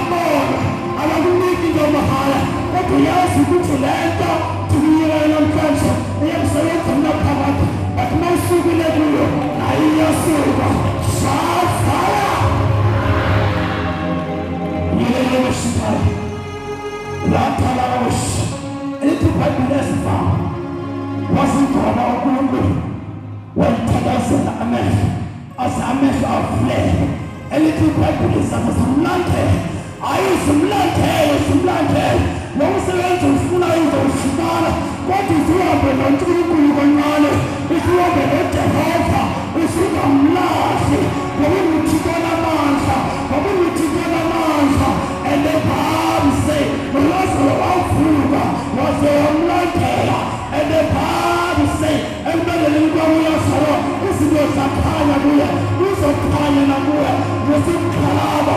amona abakuniki ngomahala kodwa uyazi ukuthi lento thiyela namhlanje iyakusebenza naphakathi but mawusukile kuyo ayiyasuka shafaya yele mashitala lathala oshi ethi Bible esifana wasikhona uNkulunkulu walithakazela amehlo aze amehlo avule elithi Bible samlandela ayizimlandela nomsebenzi ufuna uzofumana kodwa uhambe noNkulunkulu kancane uhambe noJehova usungamlahli ngoba uthikona amandla and the Bible say Lazarus wavuka waze wamlandela and the Bible say empeleni kwaLazarus izinto zakhanya kuye uzokhanya nakuwe usikhalaba